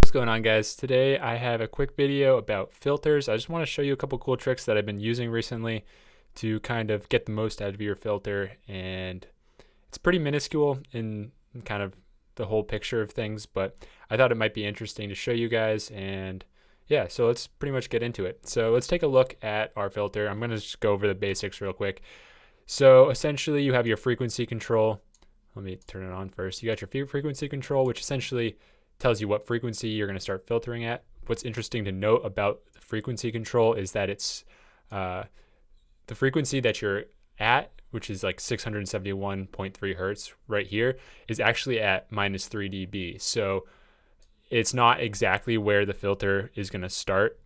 What's going on, guys? Today I have a quick video about filters. I just want to show you a couple cool tricks that I've been using recently to kind of get the most out of your filter, and it's pretty minuscule in kind of the whole picture of things, but I thought it might be interesting to show you guys. And yeah, so let's pretty much get into it. So let's take a look at our filter. I'm going to just go over the basics real quick. So essentially you have your frequency control. Let me turn it on first. You got your frequency control, which essentially tells you what frequency you're going to start filtering at. What's interesting to note about the frequency control is that it's the frequency that you're at, which is like 671.3 hertz right here, is actually at minus 3 dB. So it's not exactly where the filter is going to start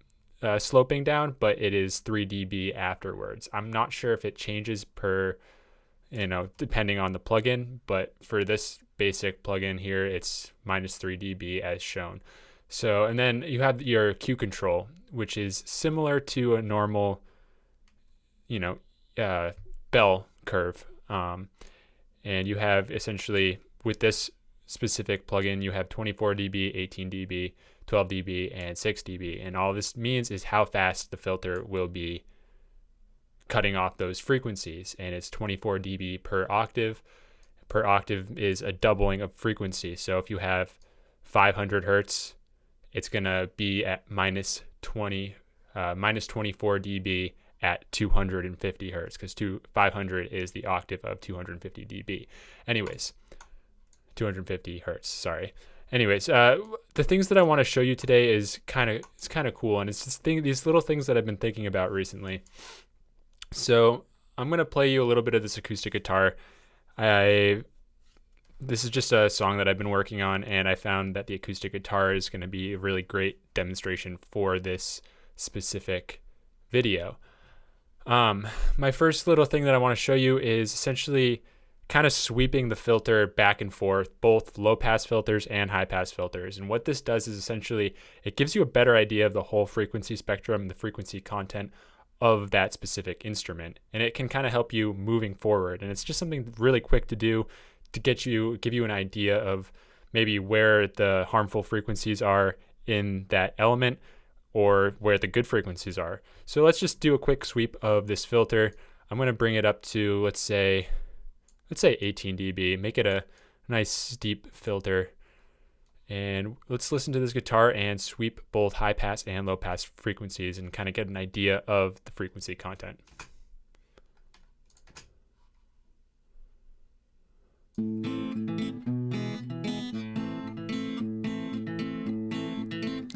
sloping down, but it is 3 dB afterwards. I'm not sure if it changes per, depending on the plugin, but for this basic plugin here, it's minus 3 dB as shown. So, and then you have your Q control, which is similar to a normal, bell curve. And you have essentially, with this specific plugin, you have 24 dB, 18 dB, 12 dB, and 6 dB. And all this means is how fast the filter will be cutting off those frequencies. And it's 24 dB per octave. Per octave is a doubling of frequency. So if you have 500 hertz, it's going to be at minus 24 dB at 250 hertz, because 500 is the octave of 250 dB. Anyways, 250 hertz, sorry. Anyways, the things that I want to show you today is kind of cool, and it's just these little things that I've been thinking about recently. So I'm going to play you a little bit of this acoustic guitar. This is just a song that I've been working on, and I found that the acoustic guitar is going to be a really great demonstration for this specific video. My first little thing that I want to show you is essentially kind of sweeping the filter back and forth, both low pass filters and high pass filters. And what this does is essentially it gives you a better idea of the whole frequency spectrum and the frequency content of that specific instrument, and it can kind of help you moving forward. And it's just something really quick to do to give you an idea of maybe where the harmful frequencies are in that element or where the good frequencies are. So let's just do a quick sweep of this filter. I'm going to bring it up to let's say 18 dB, make it a nice steep filter. And let's listen to this guitar and sweep both high pass and low pass frequencies and kind of get an idea of the frequency content.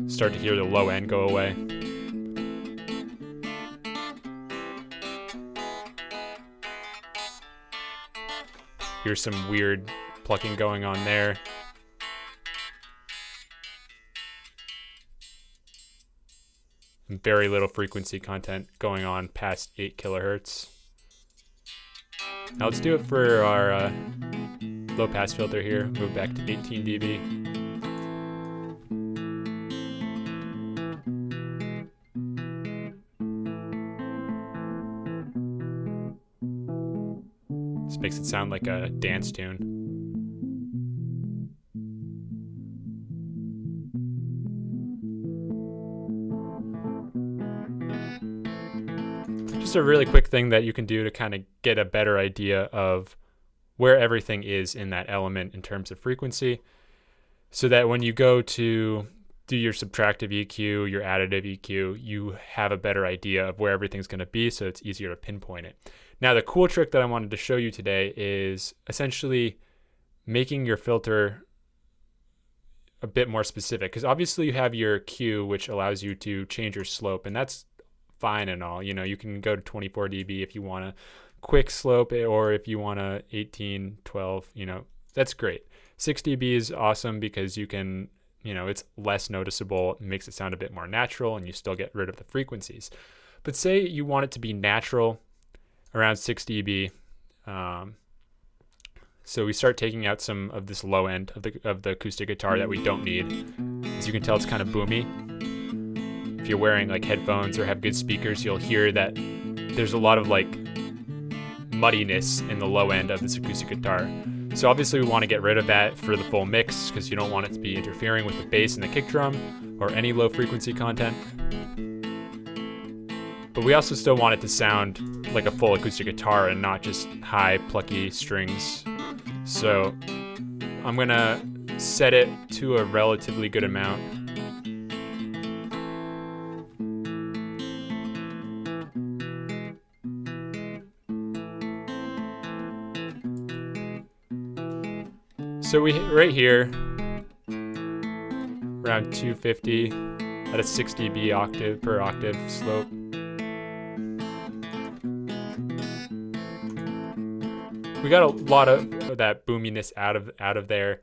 Start to hear the low end go away. Here's some weird plucking going on there. Very little frequency content going on past 8 kilohertz. Now let's do it for our low pass filter here. Move back to 18 dB. This makes it sound like a dance tune. Just a really quick thing that you can do to kind of get a better idea of where everything is in that element in terms of frequency, so that when you go to do your subtractive EQ, your additive EQ, you have a better idea of where everything's going to be, so it's easier to pinpoint it. Now, the cool trick that I wanted to show you today is essentially making your filter a bit more specific, because obviously you have your Q, which allows you to change your slope, and that's fine and all. You can go to 24 dB if you want a quick slope, or if you want a 18, 12, that's great. 6 dB is awesome because you can, it's less noticeable, it makes it sound a bit more natural, and you still get rid of the frequencies. But say you want it to be natural around 6 dB. So we start taking out some of this low end of the acoustic guitar that we don't need. As you can tell, it's kind of boomy. If you're wearing like headphones or have good speakers, you'll hear that there's a lot of like muddiness in the low end of this acoustic guitar. So obviously we want to get rid of that for the full mix because you don't want it to be interfering with the bass and the kick drum or any low frequency content. But we also still want it to sound like a full acoustic guitar and not just high plucky strings. So I'm gonna set it to a relatively good amount. So we hit right here, around 250 at a 6 dB octave per octave slope. We got a lot of that boominess out of there.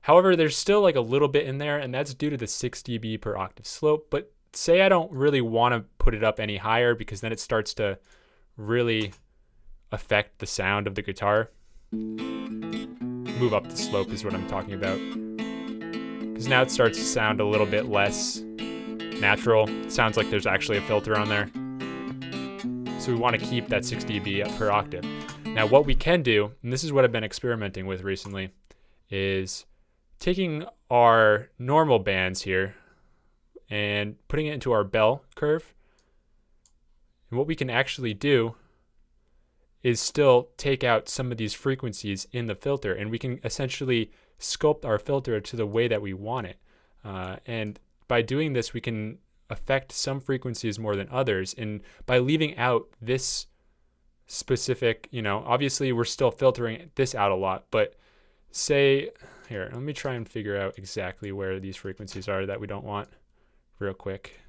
However, there's still like a little bit in there, and that's due to the 6 dB per octave slope. But say I don't really want to put it up any higher because then it starts to really affect the sound of the guitar. Move up the slope is what I'm talking about. Because now it starts to sound a little bit less natural. It sounds like there's actually a filter on there. So we want to keep that 6 dB up per octave. Now what we can do, and this is what I've been experimenting with recently, is taking our normal bands here and putting it into our bell curve. And what we can actually do is still take out some of these frequencies in the filter, and we can essentially sculpt our filter to the way that we want it. And by doing this, we can affect some frequencies more than others. And by leaving out this specific, obviously we're still filtering this out a lot, but say, here, let me try and figure out exactly where these frequencies are that we don't want real quick.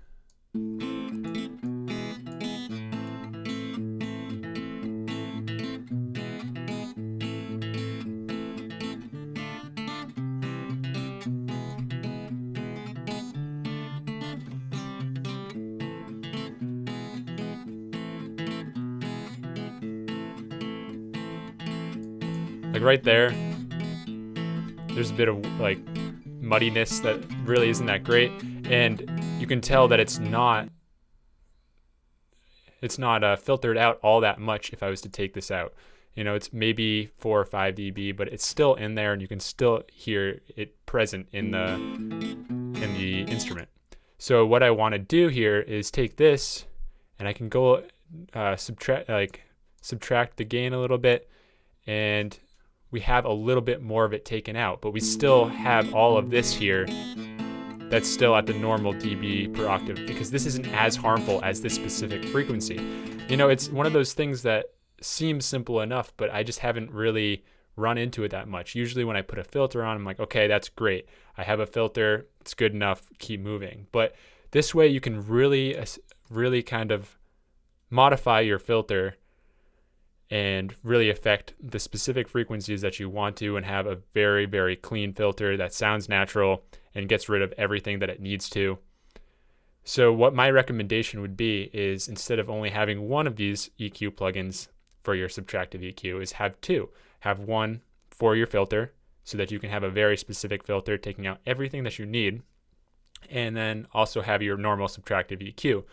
Like right there, there's a bit of like muddiness that really isn't that great, and you can tell that it's not filtered out all that much if I was to take this out. It's maybe 4 or 5 dB, but it's still in there, and you can still hear it present in the instrument. So what I want to do here is take this, and I can go subtract the gain a little bit, and we have a little bit more of it taken out, but we still have all of this here that's still at the normal dB per octave, because this isn't as harmful as this specific frequency. It's one of those things that seems simple enough, but I just haven't really run into it that much. Usually when I put a filter on, I'm like, okay, that's great. I have a filter, it's good enough, keep moving. But this way you can really kind of modify your filter and really affect the specific frequencies that you want to, and have a very, very clean filter that sounds natural and gets rid of everything that it needs to. So what my recommendation would be is, instead of only having one of these EQ plugins for your subtractive EQ, is have two. Have one for your filter so that you can have a very specific filter taking out everything that you need, and then also have your normal subtractive EQ.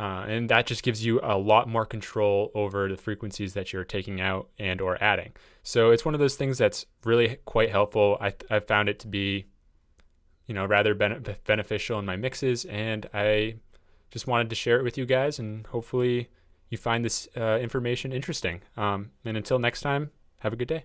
And that just gives you a lot more control over the frequencies that you're taking out and or adding. So it's one of those things that's really quite helpful. I've found it to be, rather beneficial in my mixes, and I just wanted to share it with you guys, and hopefully you find this information interesting. And until next time, have a good day.